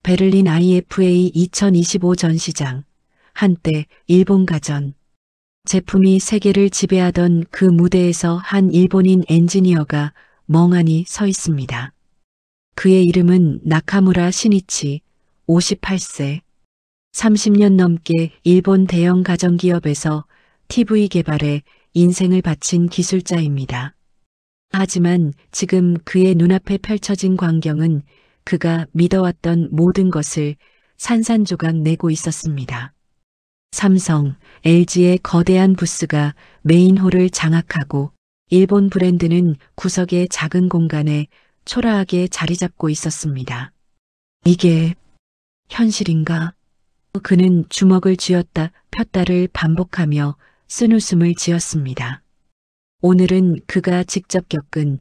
베를린 IFA 2025 전시장. 한때 일본 가전 제품이 세계를 지배하던 그 무대에서 한 일본인 엔지니어가 멍하니 서 있습니다. 그의 이름은 나카무라 시니치, 58세. 30년 넘게 일본 대형 가전기업에서 TV 개발에 인생을 바친 기술자입니다. 하지만 지금 그의 눈앞에 펼쳐진 광경은 그가 믿어왔던 모든 것을 산산조각 내고 있었습니다. 삼성, LG의 거대한 부스가 메인홀을 장악하고 일본 브랜드는 구석의 작은 공간에 초라하게 자리 잡고 있었습니다. 이게 현실인가? 그는 주먹을 쥐었다 폈다를 반복하며 쓴웃음을 지었습니다. 오늘은 그가 직접 겪은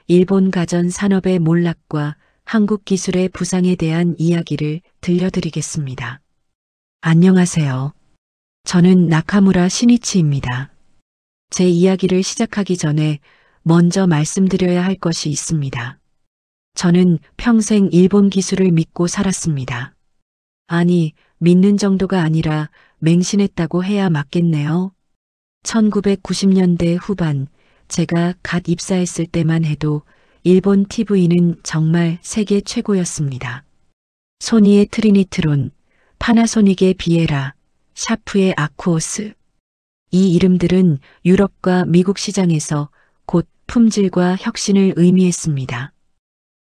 일본 가전 산업의 몰락과 한국 기술의 부상에 대한 이야기를 들려드리겠습니다. 안녕하세요. 저는 나카무라 시니치입니다. 제 이야기를 시작하기 전에 먼저 말씀드려야 할 것이 있습니다. 저는 평생 일본 기술을 믿고 살았습니다. 아니, 믿는 정도가 아니라 맹신했다고 해야 맞겠네요. 1990년대 후반 제가 갓 입사했을 때만 해도 일본 TV는 정말 세계 최고였습니다. 소니의 트리니트론, 파나소닉의 비에라, 샤프의 아쿠오스. 이 이름들은 유럽과 미국 시장에서 곧 품질과 혁신을 의미했습니다.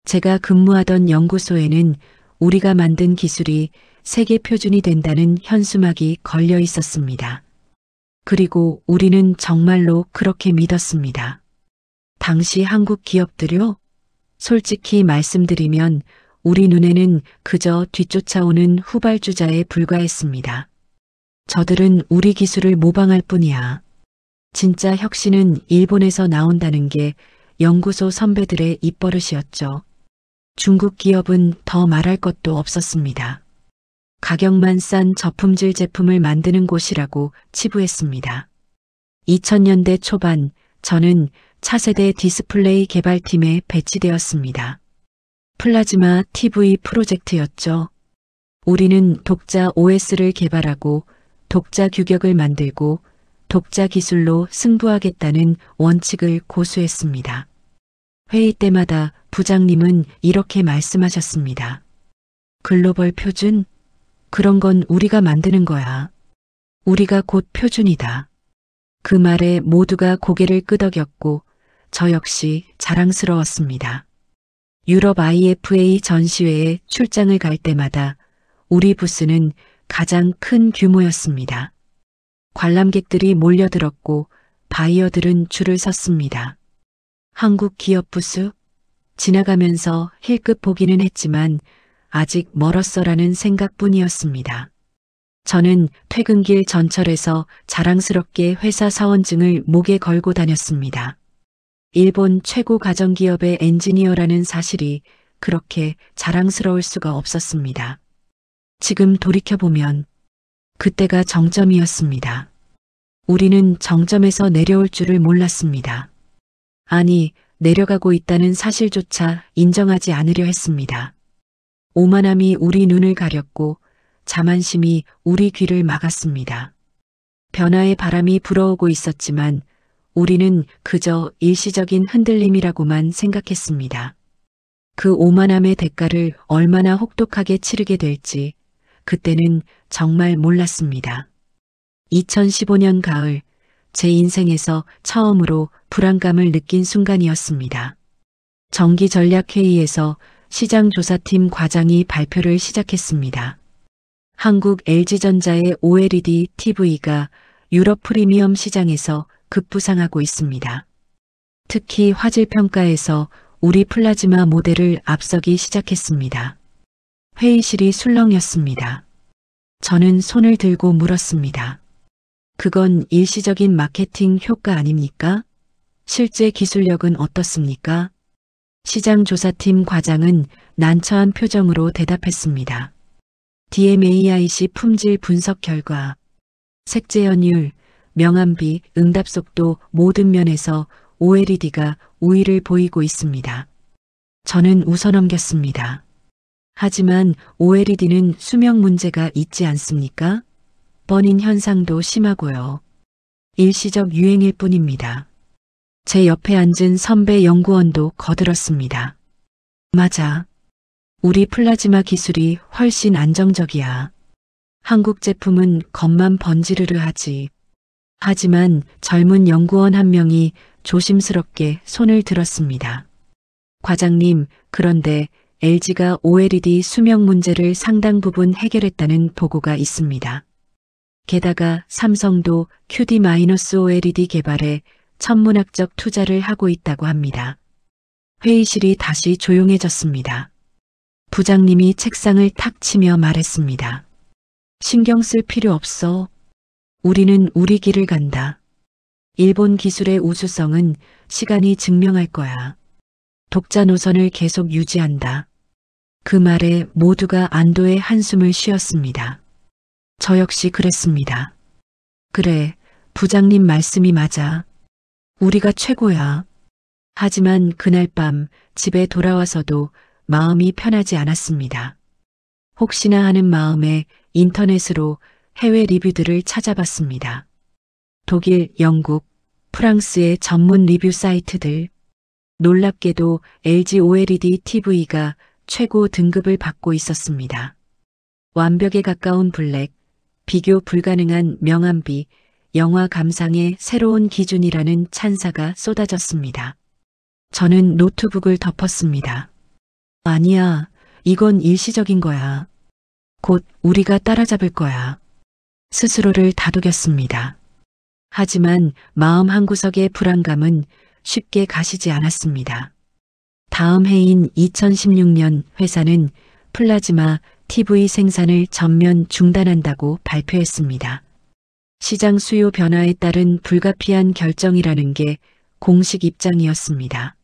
제가 근무하던 연구소에는 우리가 만든 기술이 세계 표준이 된다는 현수막이 걸려 있었습니다. 그리고 우리는 정말로 그렇게 믿었습니다. 당시 한국 기업들요? 솔직히 말씀드리면 우리 눈에는 그저 뒤쫓아오는 후발주자에 불과했습니다. 저들은 우리 기술을 모방할 뿐이야. 진짜 혁신은 일본에서 나온다는 게 연구소 선배들의 입버릇이었죠. 중국 기업은 더 말할 것도 없었습니다. 가격만 싼 저품질 제품을 만드는 곳이라고 치부했습니다. 2000년대 초반 저는 차세대 디스플레이 개발팀에 배치되었습니다. 플라즈마 TV 프로젝트였죠. 우리는 독자 OS를 개발하고 독자 규격을 만들고 독자 기술로 승부하겠다는 원칙을 고수했습니다. 회의 때마다 부장님은 이렇게 말씀하셨습니다. 글로벌 표준? 그런 건 우리가 만드는 거야. 우리가 곧 표준이다. 그 말에 모두가 고개를 끄덕였고 저 역시 자랑스러웠습니다. 유럽 IFA 전시회에 출장을 갈 때마다 우리 부스는 가장 큰 규모였습니다. 관람객들이 몰려들었고 바이어들은 줄을 섰습니다. 한국 기업 부스? 지나가면서 힐끗 보기는 했지만 아직 멀었어라는 생각뿐이었습니다. 저는 퇴근길 전철에서 자랑스럽게 회사 사원증을 목에 걸고 다녔습니다. 일본 최고 가전기업의 엔지니어라는 사실이 그렇게 자랑스러울 수가 없었습니다. 지금 돌이켜보면 그때가 정점이었습니다. 우리는 정점에서 내려올 줄을 몰랐습니다. 아니, 내려가고 있다는 사실조차 인정하지 않으려 했습니다. 오만함이 우리 눈을 가렸고 자만심이 우리 귀를 막았습니다. 변화의 바람이 불어오고 있었지만 우리는 그저 일시적인 흔들림이라고만 생각했습니다. 그 오만함의 대가를 얼마나 혹독하게 치르게 될지 그때는 정말 몰랐습니다. 2015년 가을 제 인생에서 처음으로 불안감을 느낀 순간이었습니다. 정기전략회의에서 시장조사팀 과장이 발표를 시작했습니다. 한국 LG전자의 OLED TV가 유럽 프리미엄 시장에서 급부상하고 있습니다. 특히 화질 평가에서 우리 플라즈마 모델을 앞서기 시작했습니다. 회의실이 술렁였습니다. 저는 손을 들고 물었습니다. 그건 일시적인 마케팅 효과 아닙니까? 실제 기술력은 어떻습니까? 시장조사팀 과장은 난처한 표정으로 대답했습니다. DMAIC 품질 분석 결과, 색재현율, 명암비, 응답속도 모든 면에서 OLED가 우위를 보이고 있습니다. 저는 웃어넘겼습니다. 하지만 OLED는 수명 문제가 있지 않습니까? 버닝 현상도 심하고요. 일시적 유행일 뿐입니다. 제 옆에 앉은 선배 연구원도 거들었습니다. 맞아. 우리 플라즈마 기술이 훨씬 안정적이야. 한국 제품은 겉만 번지르르 하지. 하지만 젊은 연구원 한 명이 조심스럽게 손을 들었습니다. 과장님, 그런데 LG가 OLED 수명 문제를 상당 부분 해결했다는 보고가 있습니다. 게다가 삼성도 QD-OLED 개발에 천문학적 투자를 하고 있다고 합니다. 회의실이 다시 조용해졌습니다. 부장님이 책상을 탁 치며 말했습니다. 신경 쓸 필요 없어. 우리는 우리 길을 간다. 일본 기술의 우수성은 시간이 증명할 거야. 독자 노선을 계속 유지한다. 그 말에 모두가 안도의 한숨을 쉬었습니다. 저 역시 그랬습니다. 그래, 부장님 말씀이 맞아. 우리가 최고야. 하지만 그날 밤 집에 돌아와서도 마음이 편하지 않았습니다. 혹시나 하는 마음에 인터넷으로 해외 리뷰들을 찾아봤습니다. 독일, 영국, 프랑스의 전문 리뷰 사이트들. 놀랍게도 LG OLED TV가 최고 등급을 받고 있었습니다. 완벽에 가까운 블랙, 비교 불가능한 명암비, 영화 감상의 새로운 기준이라는 찬사가 쏟아졌습니다. 저는 노트북을 덮었습니다. 아니야, 이건 일시적인 거야. 곧 우리가 따라잡을 거야. 스스로를 다독였습니다. 하지만 마음 한구석의 불안감은 쉽게 가시지 않았습니다. 다음 해인 2016년 회사는 플라즈마 TV 생산을 전면 중단한다고 발표했습니다. 시장 수요 변화에 따른 불가피한 결정이라는 게 공식 입장이었습니다.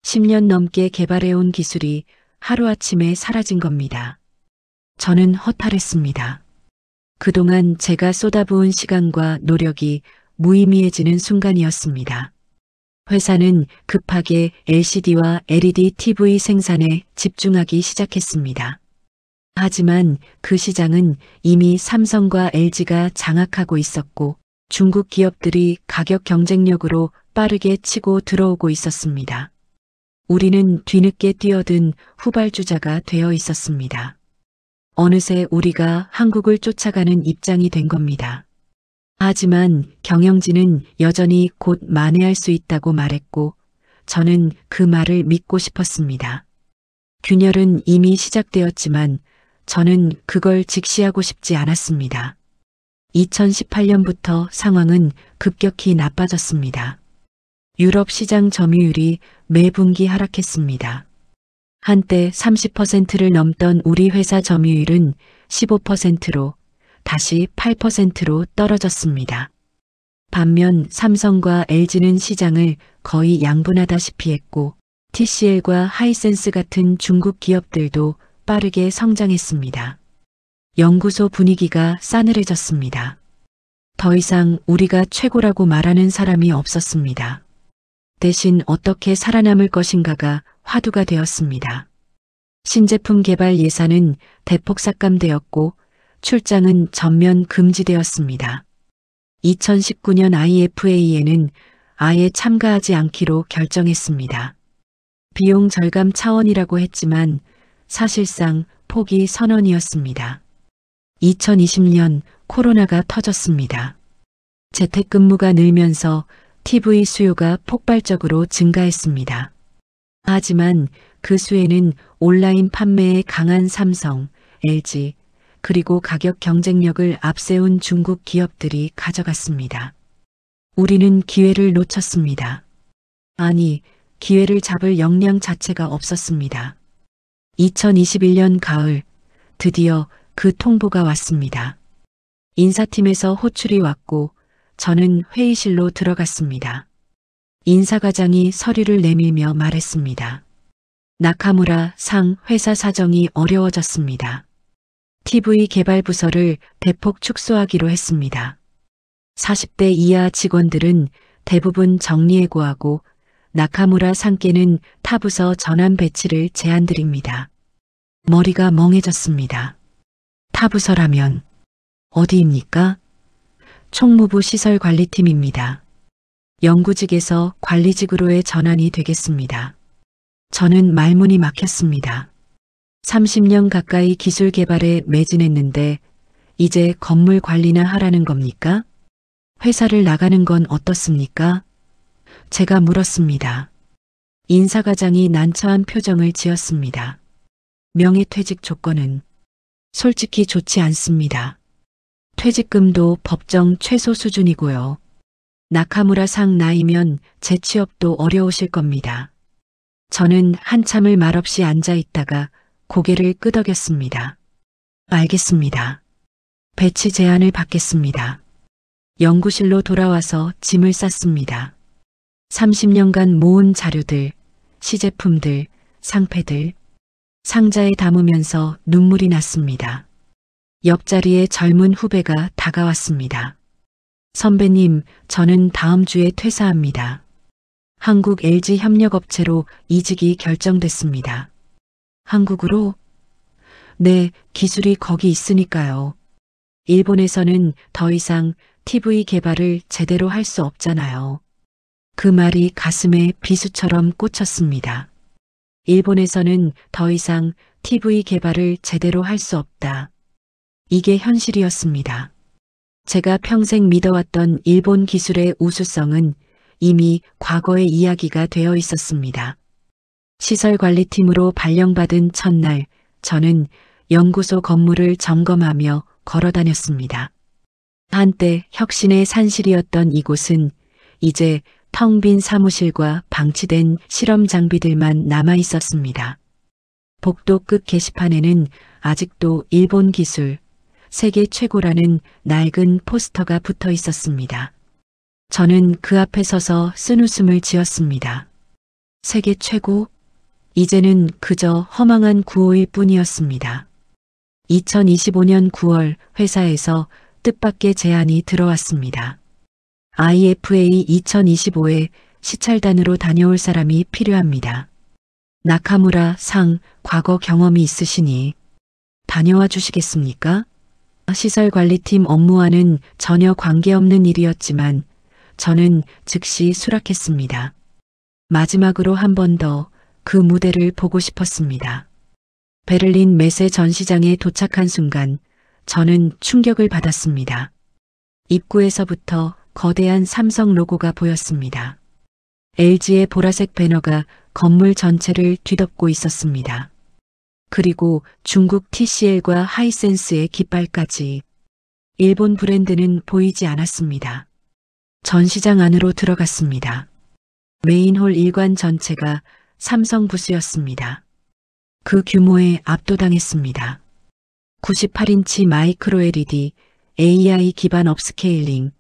10년 넘게 개발해온 기술이 하루아침에 사라진 겁니다. 저는 허탈했습니다. 그동안 제가 쏟아부은 시간과 노력이 무의미해지는 순간이었습니다. 회사는 급하게 LCD와 LED TV 생산에 집중하기 시작했습니다. 하지만 그 시장은 이미 삼성과 LG가 장악하고 있었고 중국 기업들이 가격 경쟁력으로 빠르게 치고 들어오고 있었습니다. 우리는 뒤늦게 뛰어든 후발주자가 되어 있었습니다. 어느새 우리가 한국을 쫓아가는 입장이 된 겁니다. 하지만 경영진은 여전히 곧 만회할 수 있다고 말했고 저는 그 말을 믿고 싶었습니다. 균열은 이미 시작되었지만 저는 그걸 직시하고 싶지 않았습니다. 2018년부터 상황은 급격히 나빠졌습니다. 유럽 시장 점유율이 매 분기 하락했습니다. 한때 30%를 넘던 우리 회사 점유율은 15%로 다시 8%로 떨어졌습니다. 반면 삼성과 LG는 시장을 거의 양분하다시피 했고 TCL과 하이센스 같은 중국 기업들도 빠르게 성장했습니다. 연구소 분위기가 싸늘해졌습니다. 더 이상 우리가 최고라고 말하는 사람이 없었습니다. 대신 어떻게 살아남을 것인가가 화두가 되었습니다. 신제품 개발 예산은 대폭 삭감되었고 출장은 전면 금지되었습니다. 2019년 IFA에는 아예 참가하지 않기로 결정했습니다. 비용 절감 차원이라고 했지만 사실상 포기 선언이었습니다. 2020년 코로나가 터졌습니다. 재택근무가 늘면서 TV 수요가 폭발적으로 증가했습니다. 하지만 그 수혜는 온라인 판매에 강한 삼성, LG, 그리고 가격 경쟁력을 앞세운 중국 기업들이 가져갔습니다. 우리는 기회를 놓쳤습니다. 아니, 기회를 잡을 역량 자체가 없었습니다. 2021년 가을, 드디어 그 통보가 왔습니다. 인사팀에서 호출이 왔고 저는 회의실로 들어갔습니다. 인사과장이 서류를 내밀며 말했습니다. 나카무라 상 회사 사정이 어려워졌습니다. TV 개발 부서를 대폭 축소하기로 했습니다. 40대 이하 직원들은 대부분 정리해고하고 나카무라 상께는 타 부서 전환 배치를 제안드립니다. 머리가 멍해졌습니다. 타부서라면 어디입니까? 총무부 시설관리팀입니다. 연구직에서 관리직으로의 전환이 되겠습니다. 저는 말문이 막혔습니다. 30년 가까이 기술 개발에 매진했는데 이제 건물 관리나 하라는 겁니까? 회사를 나가는 건 어떻습니까? 제가 물었습니다. 인사과장이 난처한 표정을 지었습니다. 명예퇴직 조건은 솔직히 좋지 않습니다. 퇴직금도 법정 최소 수준이고요. 나카무라 상 나이면 재취업도 어려우실 겁니다. 저는 한참을 말없이 앉아 있다가 고개를 끄덕였습니다. 알겠습니다. 배치 제안을 받겠습니다. 연구실로 돌아와서 짐을 쌌습니다. 30년간 모은 자료들, 시제품들, 상패들, 상자에 담으면서 눈물이 났습니다. 옆자리에 젊은 후배가 다가왔습니다. 선배님, 저는 다음 주에 퇴사합니다. 한국 LG 협력업체로 이직이 결정됐습니다. 한국으로? 네, 기술이 거기 있으니까요. 일본에서는 더 이상 TV 개발을 제대로 할 수 없잖아요. 그 말이 가슴에 비수처럼 꽂혔습니다. 일본에서는 더 이상 TV 개발을 제대로 할 수 없다. 이게 현실이었습니다. 제가 평생 믿어왔던 일본 기술의 우수성은 이미 과거의 이야기가 되어 있었습니다. 시설관리팀으로 발령받은 첫날, 저는 연구소 건물을 점검하며 걸어다녔습니다. 한때 혁신의 산실이었던 이곳은 이제 텅 빈 사무실과 방치된 실험 장비들만 남아 있었습니다. 복도 끝 게시판에는 아직도 일본 기술, 세계 최고라는 낡은 포스터가 붙어 있었습니다. 저는 그 앞에 서서 쓴웃음을 지었습니다. 세계 최고? 이제는 그저 허망한 구호일 뿐이었습니다. 2025년 9월 회사에서 뜻밖의 제안이 들어왔습니다. IFA 2025에 시찰단으로 다녀올 사람이 필요합니다. 나카무라 상 과거 경험이 있으시니 다녀와 주시겠습니까? 시설관리팀 업무와는 전혀 관계없는 일이었지만 저는 즉시 수락했습니다. 마지막으로 한 번 더 그 무대를 보고 싶었습니다. 베를린 메세 전시장에 도착한 순간 저는 충격을 받았습니다. 입구에서부터 거대한 삼성 로고가 보였습니다. LG의 보라색 배너가 건물 전체를 뒤덮고 있었습니다. 그리고 중국 TCL과 하이센스의 깃발까지. 일본 브랜드는 보이지 않았습니다. 전시장 안으로 들어갔습니다. 메인홀 일관 전체가 삼성 부스였습니다. 그 규모에 압도당했습니다. 98인치 마이크로 LED, AI 기반 업스케일링,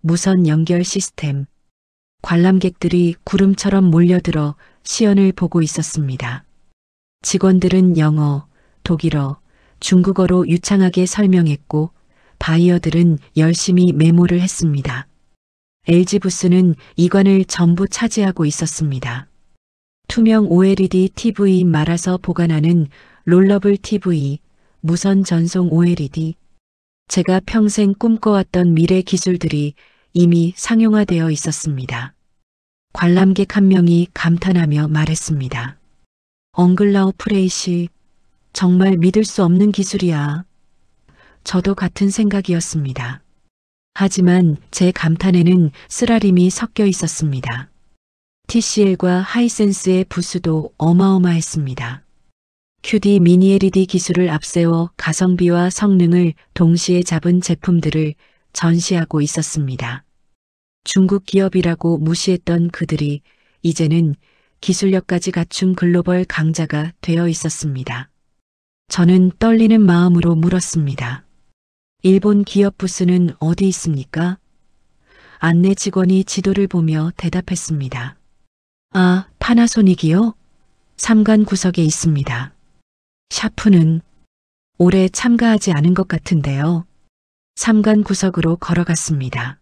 무선 연결 시스템. 관람객들이 구름처럼 몰려들어 시연을 보고 있었습니다. 직원들은 영어, 독일어, 중국어로 유창하게 설명했고 바이어들은 열심히 메모를 했습니다. LG 부스는 이관을 전부 차지하고 있었습니다. 투명 OLED TV 말아서 보관하는 롤러블 TV, 무선 전송 OLED. 제가 평생 꿈꿔왔던 미래 기술들이 이미 상용화되어 있었습니다. 관람객 한 명이 감탄하며 말했습니다. 엉글라우 프레이시, 정말 믿을 수 없는 기술이야. 저도 같은 생각이었습니다. 하지만 제 감탄에는 쓰라림이 섞여 있었습니다. TCL과 하이센스의 부스도 어마어마했습니다. QD 미니 LED 기술을 앞세워 가성비와 성능을 동시에 잡은 제품들을 전시하고 있었습니다. 중국 기업이라고 무시했던 그들이 이제는 기술력까지 갖춘 글로벌 강자가 되어 있었습니다. 저는 떨리는 마음으로 물었습니다. 일본 기업 부스는 어디 있습니까? 안내 직원이 지도를 보며 대답했습니다. 아, 파나소닉이요? 삼관 구석에 있습니다. 샤프는 올해 참가하지 않은 것 같은데요. 삼관 구석으로 걸어갔습니다.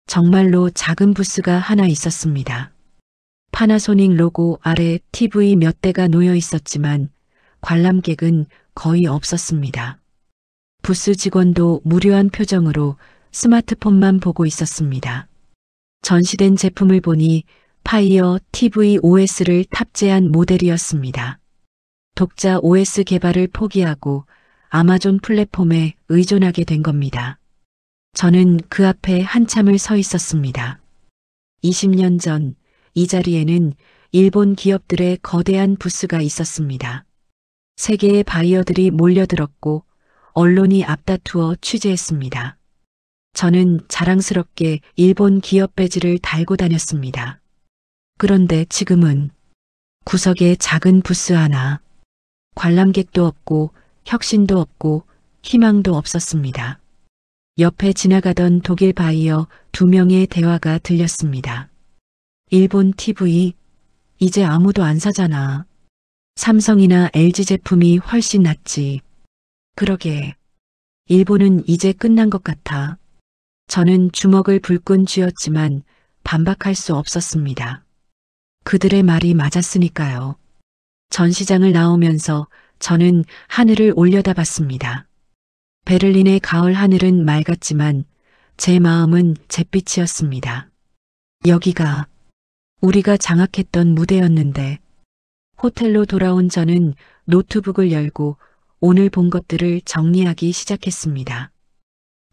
정말로 작은 부스가 하나 있었습니다. 파나소닉 로고 아래 TV 몇 대가 놓여 있었지만 관람객은 거의 없었습니다. 부스 직원도 무료한 표정으로 스마트폰만 보고 있었습니다. 전시된 제품을 보니 파이어 TV OS를 탑재한 모델이었습니다. 독자 OS 개발을 포기하고 아마존 플랫폼에 의존하게 된 겁니다. 저는 그 앞에 한참을 서 있었습니다. 20년 전 이 자리에는 일본 기업들의 거대한 부스가 있었습니다. 세계의 바이어들이 몰려들었고 언론이 앞다투어 취재했습니다. 저는 자랑스럽게 일본 기업 배지를 달고 다녔습니다. 그런데 지금은 구석에 작은 부스 하나, 관람객도 없고 혁신도 없고 희망도 없었습니다. 옆에 지나가던 독일 바이어 2명의 대화가 들렸습니다. 일본 TV, 이제 아무도 안 사잖아. 삼성이나 LG 제품이 훨씬 낫지. 그러게. 일본은 이제 끝난 것 같아. 저는 주먹을 불끈 쥐었지만 반박할 수 없었습니다. 그들의 말이 맞았으니까요. 전시장을 나오면서 저는 하늘을 올려다봤습니다. 베를린의 가을 하늘은 맑았지만 제 마음은 잿빛이었습니다. 여기가 우리가 장악했던 무대였는데. 호텔로 돌아온 저는 노트북을 열고 오늘 본 것들을 정리하기 시작했습니다.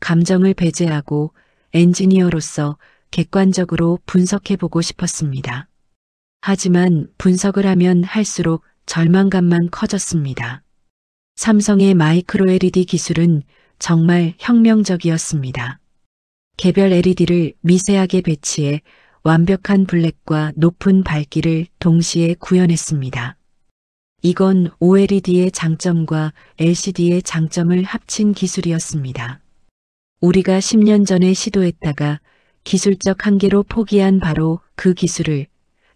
감정을 배제하고 엔지니어로서 객관적으로 분석해보고 싶었습니다. 하지만 분석을 하면 할수록 절망감만 커졌습니다. 삼성의 마이크로 LED 기술은 정말 혁명적이었습니다. 개별 LED를 미세하게 배치해 완벽한 블랙과 높은 밝기를 동시에 구현했습니다. 이건 OLED의 장점과 LCD의 장점을 합친 기술이었습니다. 우리가 10년 전에 시도했다가 기술적 한계로 포기한 바로 그 기술을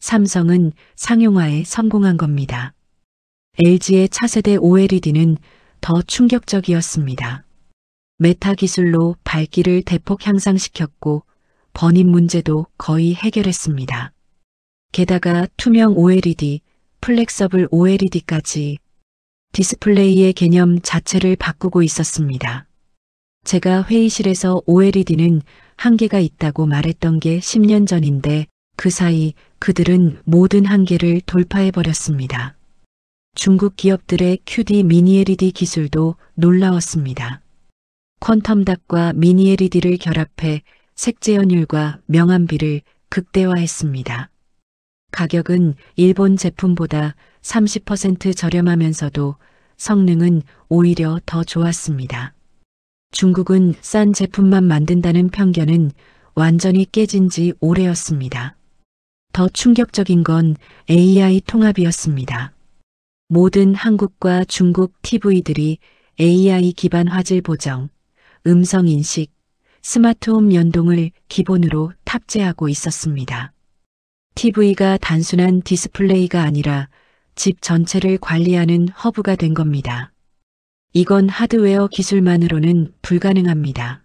삼성은 상용화에 성공한 겁니다. LG의 차세대 OLED는 더 충격적이었습니다. 메타 기술로 밝기를 대폭 향상시켰고 번임 문제도 거의 해결했습니다. 게다가 투명 OLED, 플렉서블 OLED까지 디스플레이의 개념 자체를 바꾸고 있었습니다. 제가 회의실에서 OLED는 한계가 있다고 말했던 게 10년 전인데 그 사이 그들은 모든 한계를 돌파해버렸습니다. 중국 기업들의 QD 미니 LED 기술도 놀라웠습니다. 퀀텀 닷과 미니 LED를 결합해 색재현율과 명암비를 극대화했습니다. 가격은 일본 제품보다 30% 저렴하면서도 성능은 오히려 더 좋았습니다. 중국은 싼 제품만 만든다는 편견은 완전히 깨진 지 오래였습니다. 더 충격적인 건 AI 통합이었습니다. 모든 한국과 중국 TV들이 AI 기반 화질 보정, 음성 인식, 스마트홈 연동을 기본으로 탑재하고 있었습니다. TV가 단순한 디스플레이가 아니라 집 전체를 관리하는 허브가 된 겁니다. 이건 하드웨어 기술만으로는 불가능합니다.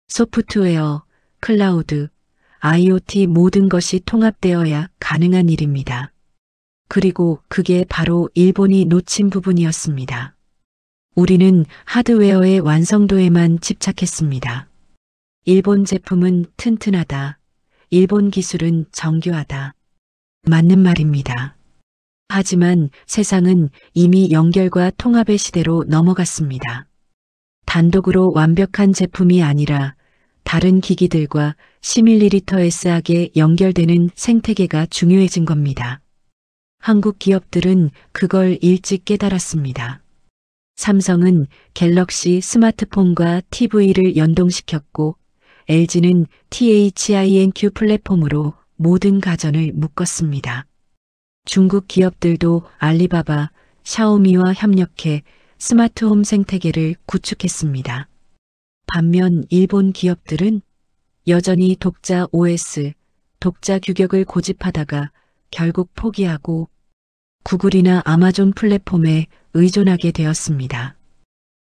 소프트웨어, 클라우드, IoT 모든 것이 통합되어야 가능한 일입니다. 그리고 그게 바로 일본이 놓친 부분이었습니다. 우리는 하드웨어의 완성도에만 집착했습니다. 일본 제품은 튼튼하다. 일본 기술은 정교하다. 맞는 말입니다. 하지만 세상은 이미 연결과 통합의 시대로 넘어갔습니다. 단독으로 완벽한 제품이 아니라 다른 기기들과 10ml/s하게 연결되는 생태계가 중요해진 겁니다. 한국 기업들은 그걸 일찍 깨달았습니다. 삼성은 갤럭시 스마트폰과 TV를 연동시켰고 LG는 THINQ 플랫폼으로 모든 가전을 묶었습니다. 중국 기업들도 알리바바, 샤오미와 협력해 스마트홈 생태계를 구축했습니다. 반면 일본 기업들은 여전히 독자 OS, 독자 규격을 고집하다가 결국 포기하고 구글이나 아마존 플랫폼에 의존하게 되었습니다.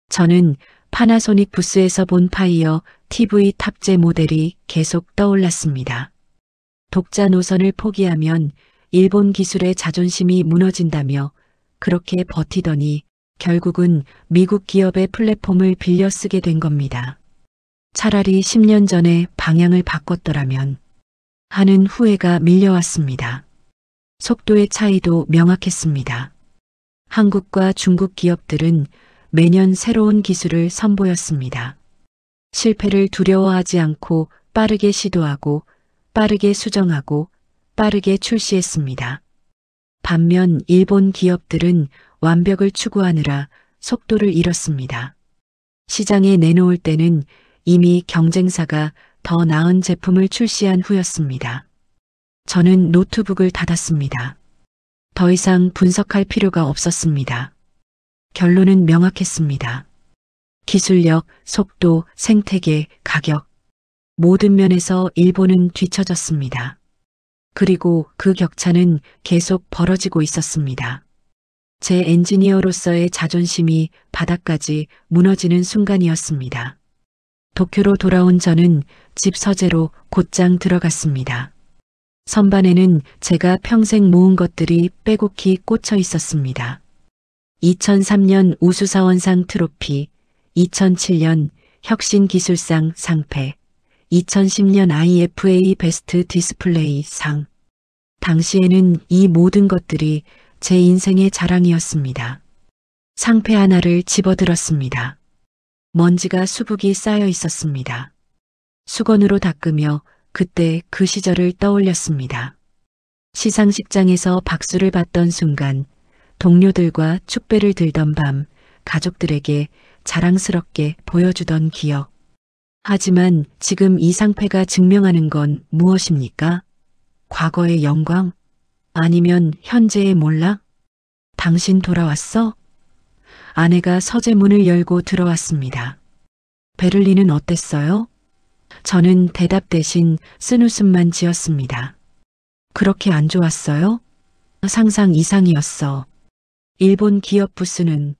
저는 파나소닉 부스에서 본 파이어 TV 탑재 모델이 계속 떠올랐습니다. 독자 노선을 포기하면 일본 기술의 자존심이 무너진다며 그렇게 버티더니 결국은 미국 기업의 플랫폼을 빌려 쓰게 된 겁니다. 차라리 10년 전에 방향을 바꿨더라면 하는 후회가 밀려왔습니다. 속도의 차이도 명확했습니다. 한국과 중국 기업들은 매년 새로운 기술을 선보였습니다. 실패를 두려워하지 않고 빠르게 시도하고 빠르게 수정하고 빠르게 출시했습니다. 반면 일본 기업들은 완벽을 추구하느라 속도를 잃었습니다. 시장에 내놓을 때는 이미 경쟁사가 더 나은 제품을 출시한 후였습니다. 저는 노트북을 닫았습니다. 더 이상 분석할 필요가 없었습니다. 결론은 명확했습니다. 기술력, 속도, 생태계, 가격, 모든 면에서 일본은 뒤처졌습니다. 그리고 그 격차는 계속 벌어지고 있었습니다. 제 엔지니어로서의 자존심이 바닥까지 무너지는 순간이었습니다. 도쿄로 돌아온 저는 집 서재로 곧장 들어갔습니다. 선반에는 제가 평생 모은 것들이 빼곡히 꽂혀 있었습니다. 2003년 우수사원상 트로피, 2007년 혁신기술상 상패, 2010년 IFA 베스트 디스플레이 상. 당시에는 이 모든 것들이 제 인생의 자랑이었습니다. 상패 하나를 집어들었습니다. 먼지가 수북이 쌓여 있었습니다. 수건으로 닦으며 그때 그 시절을 떠올렸습니다. 시상식장에서 박수를 받던 순간, 동료들과 축배를 들던 밤, 가족들에게 자랑스럽게 보여주던 기억. 하지만 지금 이 상패가 증명하는 건 무엇입니까? 과거의 영광? 아니면 현재의 몰락? 당신 돌아왔어? 아내가 서재 문을 열고 들어왔습니다. 베를린은 어땠어요? 저는 대답 대신 쓴웃음만 지었습니다. 그렇게 안 좋았어요? 상상 이상이었어. 일본 기업 부스는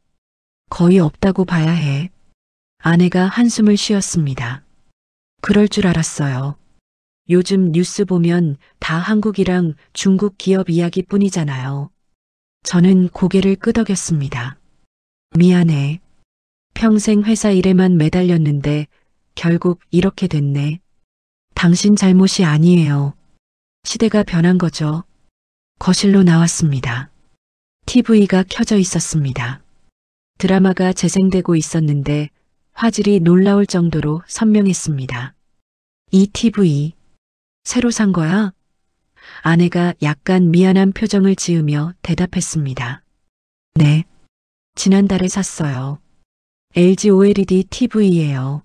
거의 없다고 봐야 해. 아내가 한숨을 쉬었습니다. 그럴 줄 알았어요. 요즘 뉴스 보면 다 한국이랑 중국 기업 이야기뿐이잖아요. 저는 고개를 끄덕였습니다. 미안해. 평생 회사 일에만 매달렸는데 결국 이렇게 됐네. 당신 잘못이 아니에요. 시대가 변한 거죠. 거실로 나왔습니다. TV가 켜져 있었습니다. 드라마가 재생되고 있었는데 화질이 놀라울 정도로 선명했습니다. 이 TV, 새로 산 거야? 아내가 약간 미안한 표정을 지으며 대답했습니다. 네, 지난달에 샀어요. LG OLED TV예요.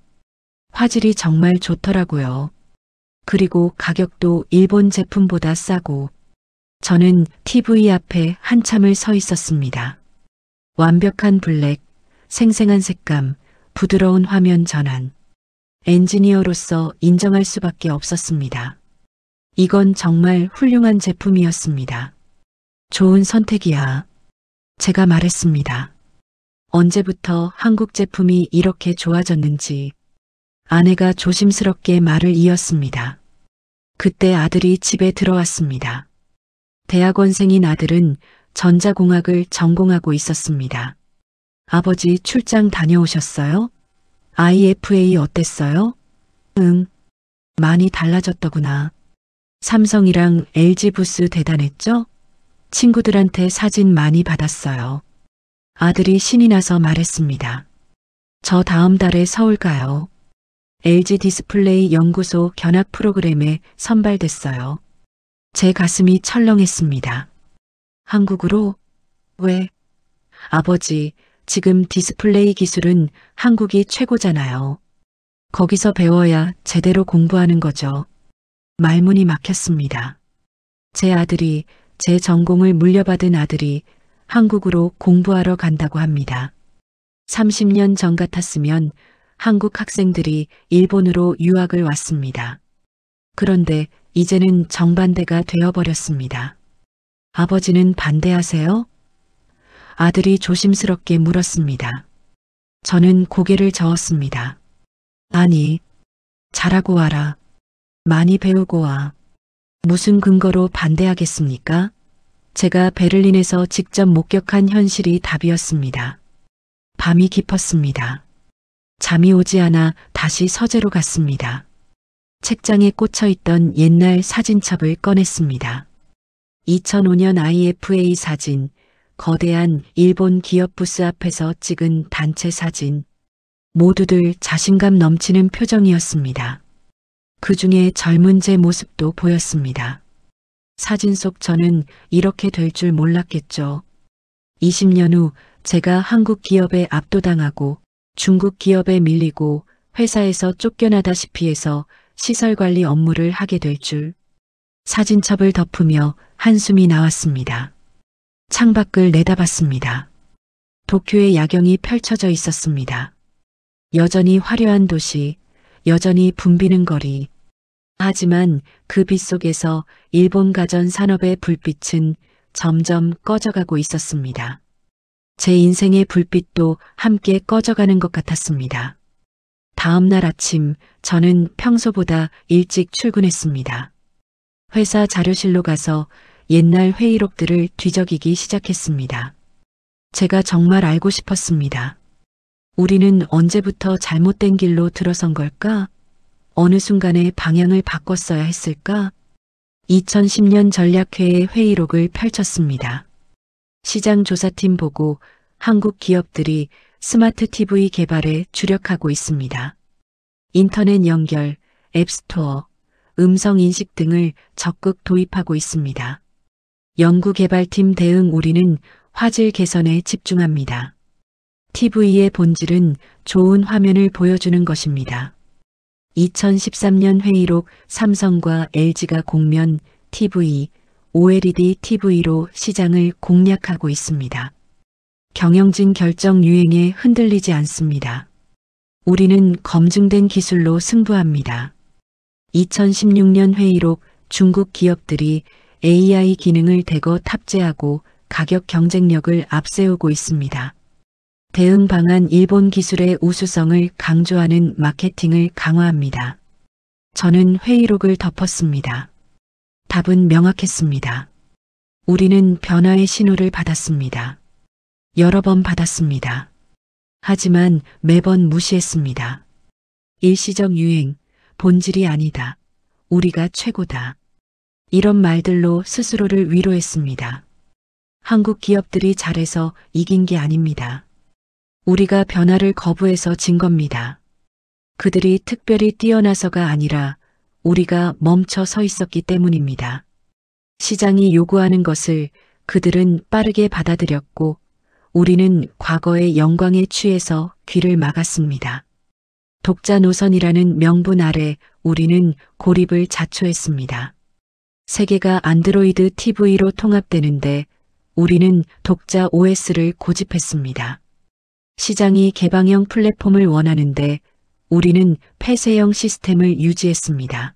화질이 정말 좋더라고요. 그리고 가격도 일본 제품보다 싸고. 저는 TV 앞에 한참을 서 있었습니다. 완벽한 블랙, 생생한 색감, 부드러운 화면 전환. 엔지니어로서 인정할 수밖에 없었습니다. 이건 정말 훌륭한 제품이었습니다. 좋은 선택이야. 제가 말했습니다. 언제부터 한국 제품이 이렇게 좋아졌는지. 아내가 조심스럽게 말을 이었습니다. 그때 아들이 집에 들어왔습니다. 대학원생인 아들은 전자공학을 전공하고 있었습니다. 아버지 출장 다녀오셨어요? IFA 어땠어요? 응, 많이 달라졌더구나. 삼성이랑 LG 부스 대단했죠? 친구들한테 사진 많이 받았어요. 아들이 신이 나서 말했습니다. 저 다음 달에 서울 가요. LG 디스플레이 연구소 견학 프로그램에 선발됐어요. 제 가슴이 철렁했습니다. 한국으로? 왜? 아버지, 지금 디스플레이 기술은 한국이 최고잖아요. 거기서 배워야 제대로 공부하는 거죠. 말문이 막혔습니다. 제 아들이, 제 전공을 물려받은 아들이 한국으로 공부하러 간다고 합니다. 30년 전 같았으면 한국 학생들이 일본으로 유학을 왔습니다. 그런데 이제는 정반대가 되어버렸습니다. 아버지는 반대하세요? 아들이 조심스럽게 물었습니다. 저는 고개를 저었습니다. 아니, 잘하고 와라. 많이 배우고 와. 무슨 근거로 반대하겠습니까? 제가 베를린에서 직접 목격한 현실이 답이었습니다. 밤이 깊었습니다. 잠이 오지 않아 다시 서재로 갔습니다. 책장에 꽂혀 있던 옛날 사진첩을 꺼냈습니다. 2005년 IFA 사진, 거대한 일본 기업 부스 앞에서 찍은 단체 사진. 모두들 자신감 넘치는 표정이었습니다. 그 중에 젊은 제 모습도 보였습니다. 사진 속 저는 이렇게 될 줄 몰랐겠죠. 20년 후 제가 한국 기업에 압도당하고 중국 기업에 밀리고 회사에서 쫓겨나다시피 해서 시설관리 업무를 하게 될 줄. 사진첩을 덮으며 한숨이 나왔습니다. 창밖을 내다봤습니다. 도쿄의 야경이 펼쳐져 있었습니다. 여전히 화려한 도시, 여전히 붐비는 거리. 하지만 그 빛 속에서 일본 가전 산업의 불빛은 점점 꺼져가고 있었습니다. 제 인생의 불빛도 함께 꺼져가는 것 같았습니다. 다음 날 아침 저는 평소보다 일찍 출근했습니다. 회사 자료실로 가서 옛날 회의록들을 뒤적이기 시작했습니다. 제가 정말 알고 싶었습니다. 우리는 언제부터 잘못된 길로 들어선 걸까? 어느 순간에 방향을 바꿨어야 했을까? 2010년 전략회의 회의록을 펼쳤습니다. 시장조사팀 보고 한국 기업들이 스마트 TV 개발에 주력하고 있습니다. 인터넷 연결, 앱스토어, 음성인식 등을 적극 도입하고 있습니다. 연구개발팀 대응 우리는 화질 개선에 집중합니다. TV의 본질은 좋은 화면을 보여주는 것입니다. 2013년 회의록 삼성과 LG가 공면 TV, OLED TV로 시장을 공략하고 있습니다. 경영진 결정 유행에 흔들리지 않습니다. 우리는 검증된 기술로 승부합니다. 2016년 회의록 중국 기업들이 AI 기능을 대거 탑재하고 가격 경쟁력을 앞세우고 있습니다. 대응 방안 일본 기술의 우수성을 강조하는 마케팅을 강화합니다. 저는 회의록을 덮었습니다. 답은 명확했습니다. 우리는 변화의 신호를 받았습니다. 여러 번 받았습니다. 하지만 매번 무시했습니다. 일시적 유행, 본질이 아니다. 우리가 최고다. 이런 말들로 스스로를 위로했습니다. 한국 기업들이 잘해서 이긴 게 아닙니다. 우리가 변화를 거부해서 진 겁니다. 그들이 특별히 뛰어나서가 아니라 우리가 멈춰 서 있었기 때문입니다. 시장이 요구하는 것을 그들은 빠르게 받아들였고 우리는 과거의 영광에 취해서 귀를 막았습니다. 독자 노선이라는 명분 아래 우리는 고립을 자초했습니다. 세계가 안드로이드 TV로 통합되는데 우리는 독자 OS를 고집했습니다. 시장이 개방형 플랫폼을 원하는데 우리는 폐쇄형 시스템을 유지했습니다.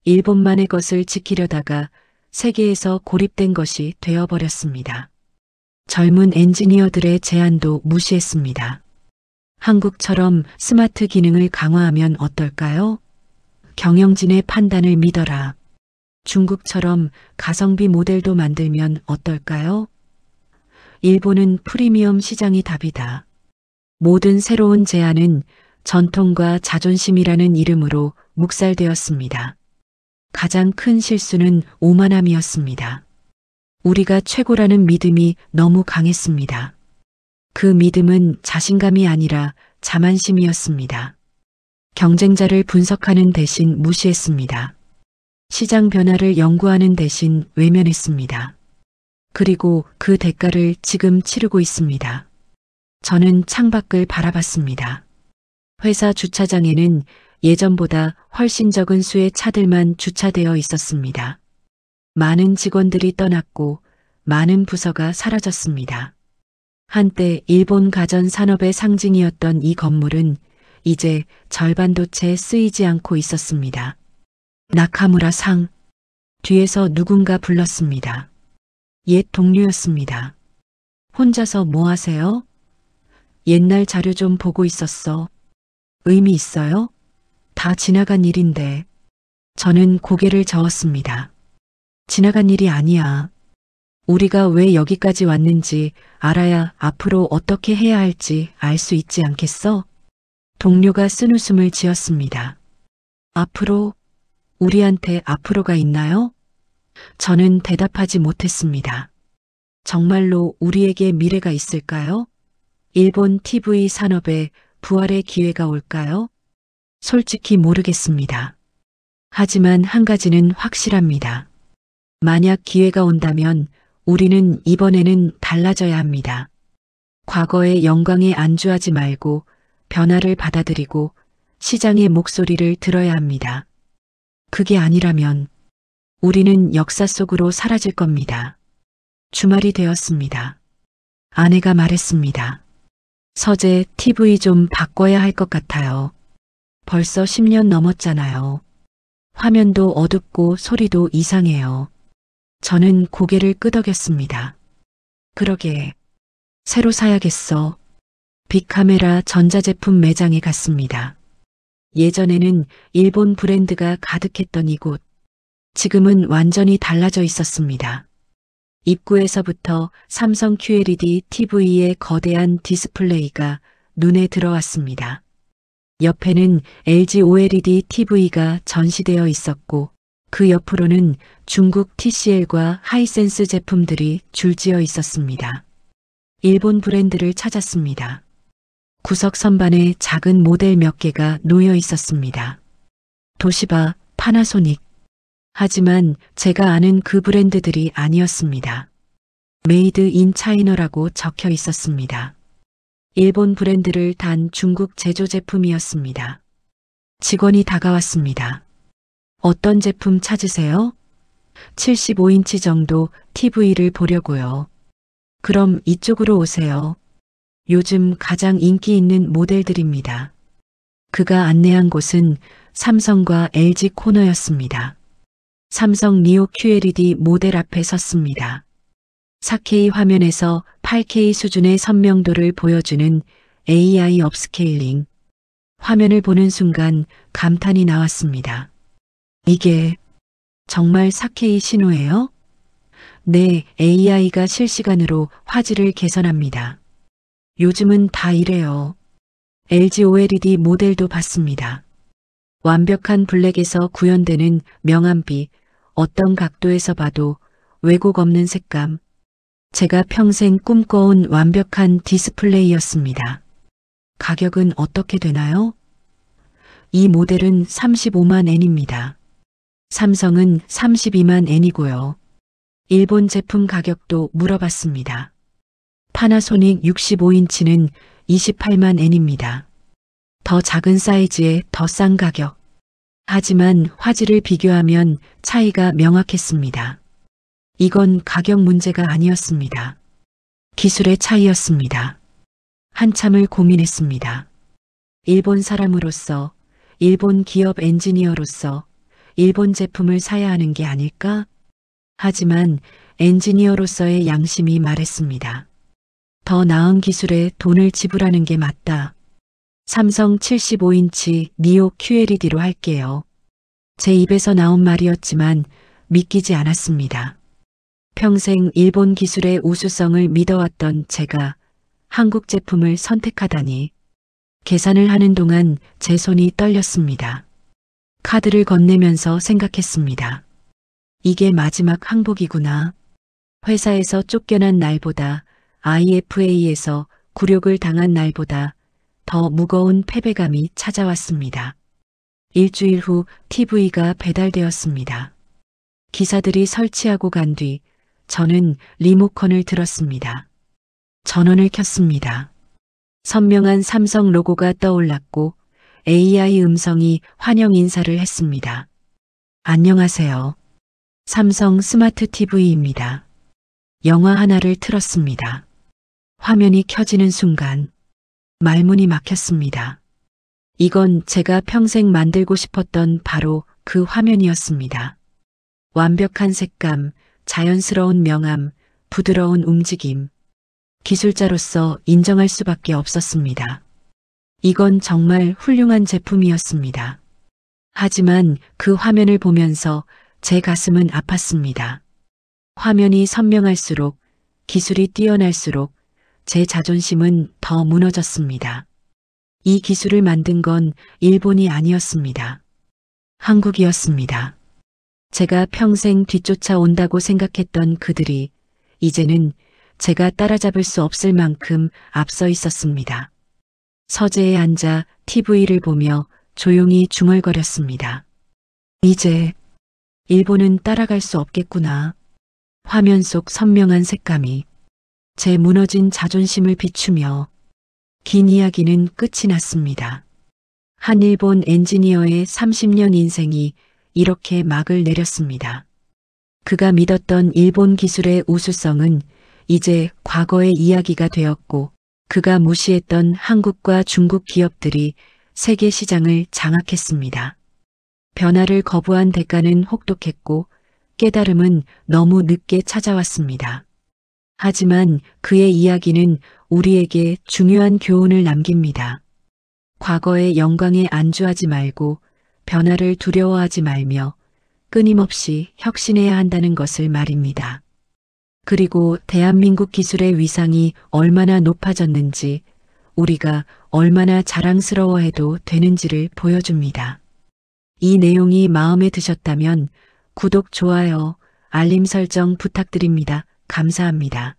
일본만의 것을 지키려다가 세계에서 고립된 것이 되어버렸습니다. 젊은 엔지니어들의 제안도 무시했습니다. 한국처럼 스마트 기능을 강화하면 어떨까요? 경영진의 판단을 믿어라. 중국처럼 가성비 모델도 만들면 어떨까요? 일본은 프리미엄 시장이 답이다. 모든 새로운 제안은 전통과 자존심이라는 이름으로 묵살되었습니다. 가장 큰 실수는 오만함이었습니다. 우리가 최고라는 믿음이 너무 강했습니다. 그 믿음은 자신감이 아니라 자만심이었습니다. 경쟁자를 분석하는 대신 무시했습니다. 시장 변화를 연구하는 대신 외면했습니다. 그리고 그 대가를 지금 치르고 있습니다. 저는 창밖을 바라봤습니다. 회사 주차장에는 예전보다 훨씬 적은 수의 차들만 주차되어 있었습니다. 많은 직원들이 떠났고 많은 부서가 사라졌습니다. 한때 일본 가전 산업의 상징이었던 이 건물은 이제 절반도 채 쓰이지 않고 있었습니다. 나카무라 상. 뒤에서 누군가 불렀습니다. 옛 동료였습니다. 혼자서 뭐 하세요? 옛날 자료 좀 보고 있었어. 의미 있어요? 다 지나간 일인데. 저는 고개를 저었습니다. 지나간 일이 아니야. 우리가 왜 여기까지 왔는지 알아야 앞으로 어떻게 해야 할지 알 수 있지 않겠어? 동료가 쓴웃음을 지었습니다. 앞으로, 우리한테 앞으로가 있나요? 저는 대답하지 못했습니다. 정말로 우리에게 미래가 있을까요? 일본 TV 산업에 부활의 기회가 올까요? 솔직히 모르겠습니다. 하지만 한 가지는 확실합니다. 만약 기회가 온다면 우리는 이번에는 달라져야 합니다. 과거의 영광에 안주하지 말고 변화를 받아들이고 시장의 목소리를 들어야 합니다. 그게 아니라면 우리는 역사 속으로 사라질 겁니다. 주말이 되었습니다. 아내가 말했습니다. 서재 TV 좀 바꿔야 할 것 같아요. 벌써 10년 넘었잖아요. 화면도 어둡고 소리도 이상해요. 저는 고개를 끄덕였습니다. 그러게, 새로 사야겠어. 빅카메라 전자제품 매장에 갔습니다. 예전에는 일본 브랜드가 가득했던 이곳, 지금은 완전히 달라져 있었습니다. 입구에서부터 삼성 QLED TV의 거대한 디스플레이가 눈에 들어왔습니다. 옆에는 LG OLED TV가 전시되어 있었고 그 옆으로는 중국 TCL과 하이센스 제품들이 줄지어 있었습니다. 일본 브랜드를 찾았습니다. 구석 선반에 작은 모델 몇 개가 놓여 있었습니다. 도시바, 파나소닉. 하지만 제가 아는 그 브랜드들이 아니었습니다. 메이드 인 차이너라고 적혀 있었습니다. 일본 브랜드를 단 중국 제조 제품이었습니다. 직원이 다가왔습니다. 어떤 제품 찾으세요? 75인치 정도 TV를 보려고요. 그럼 이쪽으로 오세요. 요즘 가장 인기 있는 모델들입니다. 그가 안내한 곳은 삼성과 LG 코너였습니다. 삼성 리오 QLED 모델 앞에 섰습니다. 4K 화면에서 8K 수준의 선명도를 보여주는 AI 업스케일링. 화면을 보는 순간 감탄이 나왔습니다. 이게 정말 4K 신호예요? 네, AI가 실시간으로 화질을 개선합니다. 요즘은 다 이래요. LG OLED 모델도 봤습니다. 완벽한 블랙에서 구현되는 명암빛, 어떤 각도에서 봐도 왜곡 없는 색감. 제가 평생 꿈꿔온 완벽한 디스플레이였습니다. 가격은 어떻게 되나요? 이 모델은 35만 엔입니다. 삼성은 32만 엔이고요. 일본 제품 가격도 물어봤습니다. 파나소닉 65인치는 28만 엔입니다. 더 작은 사이즈에 더 싼 가격. 하지만 화질을 비교하면 차이가 명확했습니다. 이건 가격 문제가 아니었습니다. 기술의 차이였습니다. 한참을 고민했습니다. 일본 사람으로서, 일본 기업 엔지니어로서 일본 제품을 사야 하는 게 아닐까? 하지만 엔지니어로서의 양심이 말했습니다. 더 나은 기술에 돈을 지불하는 게 맞다. 삼성 75인치 니오 QLED로 할게요. 제 입에서 나온 말이었지만 믿기지 않았습니다. 평생 일본 기술의 우수성을 믿어왔던 제가 한국 제품을 선택하다니. 계산을 하는 동안 제 손이 떨렸습니다. 카드를 건네면서 생각했습니다. 이게 마지막 항복이구나. 회사에서 쫓겨난 날보다 IFA에서 굴욕을 당한 날보다 더 무거운 패배감이 찾아왔습니다. 일주일 후 TV가 배달되었습니다. 기사들이 설치하고 간 뒤 저는 리모컨을 들었습니다. 전원을 켰습니다. 선명한 삼성 로고가 떠올랐고 AI 음성이 환영 인사를 했습니다. 안녕하세요. 삼성 스마트 TV입니다. 영화 하나를 틀었습니다. 화면이 켜지는 순간 말문이 막혔습니다. 이건 제가 평생 만들고 싶었던 바로 그 화면이었습니다. 완벽한 색감, 자연스러운 명암, 부드러운 움직임. 기술자로서 인정할 수밖에 없었습니다. 이건 정말 훌륭한 제품이었습니다. 하지만 그 화면을 보면서 제 가슴은 아팠습니다. 화면이 선명할수록, 기술이 뛰어날수록 제 자존심은 더 무너졌습니다. 이 기술을 만든 건 일본이 아니었습니다. 한국이었습니다. 제가 평생 뒤쫓아온다고 생각했던 그들이 이제는 제가 따라잡을 수 없을 만큼 앞서 있었습니다. 서재에 앉아 TV를 보며 조용히 중얼거렸습니다. 이제 일본은 따라갈 수 없겠구나. 화면 속 선명한 색감이 제 무너진 자존심을 비추며 긴 이야기는 끝이 났습니다. 한 일본 엔지니어의 30년 인생이 이렇게 막을 내렸습니다. 그가 믿었던 일본 기술의 우수성은 이제 과거의 이야기가 되었고, 그가 무시했던 한국과 중국 기업들이 세계 시장을 장악했습니다. 변화를 거부한 대가는 혹독했고 깨달음은 너무 늦게 찾아왔습니다. 하지만 그의 이야기는 우리에게 중요한 교훈을 남깁니다. 과거의 영광에 안주하지 말고 변화를 두려워하지 말며 끊임없이 혁신해야 한다는 것을 말입니다. 그리고 대한민국 기술의 위상이 얼마나 높아졌는지, 우리가 얼마나 자랑스러워해도 되는지를 보여줍니다. 이 내용이 마음에 드셨다면 구독, 좋아요, 알림 설정 부탁드립니다. 감사합니다.